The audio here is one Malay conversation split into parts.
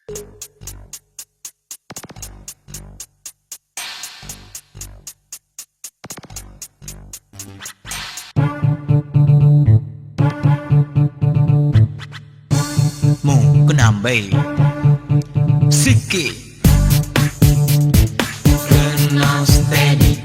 Mu kenambai sikit kena steady,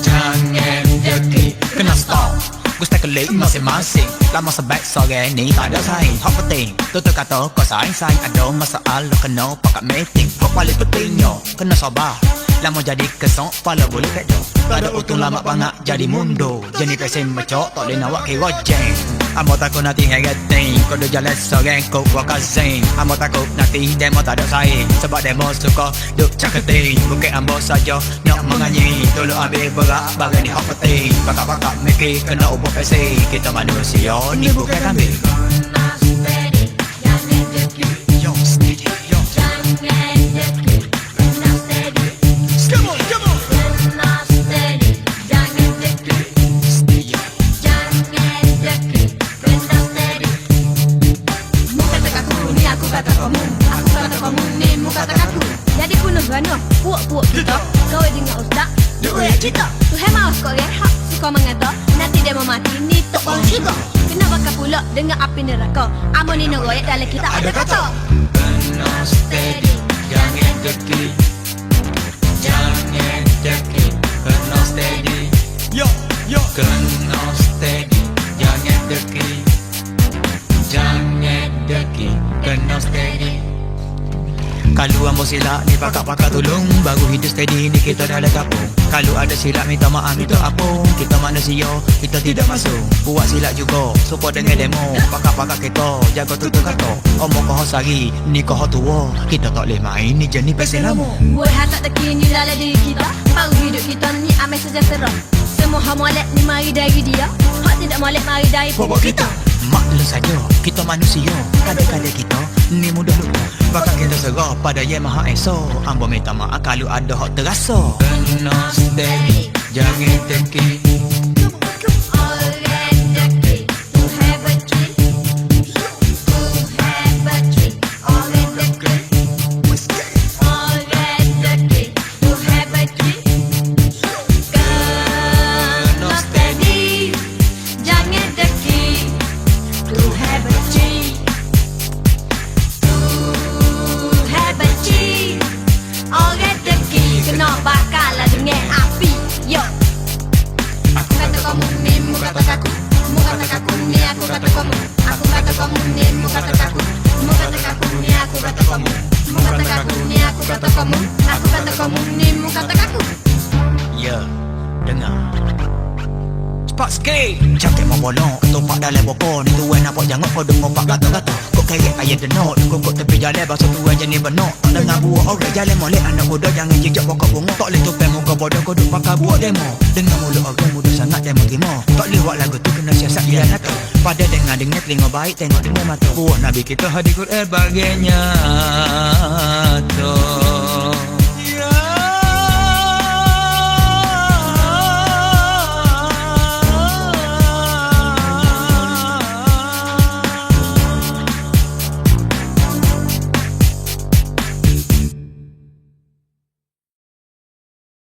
jangan deki, kena stop. Gusto kelik masing-masing. Lama sebab sore ni tak ada saing. Hak penting tutur kata kau saing-saing. Ada masalah kena pakat meeting. Hak paling pentingnya kena sabar. Lama jadi kesok pala boleh pedo. Tak ada untung lama banget jadi mundur. Jenis pesen macok tak boleh nak wakil wajeng. Amo takut nanti ngegeting. Kau dah jalan seorang kau wakazing. Amo takut nanti demo tak ada saing. Sebab demo suka duk caketing. Bukan ambo saja nak menganyi. Tolong ambil berat barang ni hak penting. Bakak-bakak mikir kena ubah pesi. Kita manusia ni bukan kambing. Yo steady, yo jadi kuno gano, puak-puak kita. Kau dengar ustaz, duit kita. Tu hemau kau rehat, suka mengata. Nanti dia mati, ni tak orang kita. Kenapa kau pula dengan api neraka? Amo ni neroyak dalam kita ada kata. kena steady, jangan deki, jangan deki, kena steady. Yo, yo, kena steady, jangan deki, jangan deki, kena steady. Kalau ambo silap ni pakak-pakak tolong. Baru hidup steady ni kita dah ada kapung. Kalau ada silap minta maaf minta apung. Kita manusia kita tidak masuk. Buat silap juga support dengan demo. Pakak-pakak kita jaga tutur kata. Omong kau sari ni kau tua. Kita tak boleh main ni jenis pesen lama. Buat hak tak terkini dalam diri kita. Baru hidup kita ni amai sejahtera. Semua hak molek ni mari dari dia. Hak tidak molek mari dari Bawa kita maklum saja kita manusia. Kadang-kadang kita ni mudah lupa. Bakal kita serah pada Yang Maha Esa. Ambo minta maaf kalau ada hak terasa. Kena steady, jangan deki. Ya, dengar cepat sikit. Cakap mau bolong ketupak dalam bopor. Ni tuan nampak jangan kau dengar pak kata-kata. Kau kerek ayat denok. Kau tepi jalan bahasa tuan jenis benok. Tak dengar buah orang jalan molek anak muda. Jangan jejak pokok bunga. Tak boleh tupai muka bodoh. Kau duk pakai buat demo. Dengar mulut orang muda sangat demo terima. Tak boleh buat lagu tu kena siasat dia nata. Pada dengar telinga baik. Tengok dengan mata. Buat Nabi kita hadir Quran bagainya tu.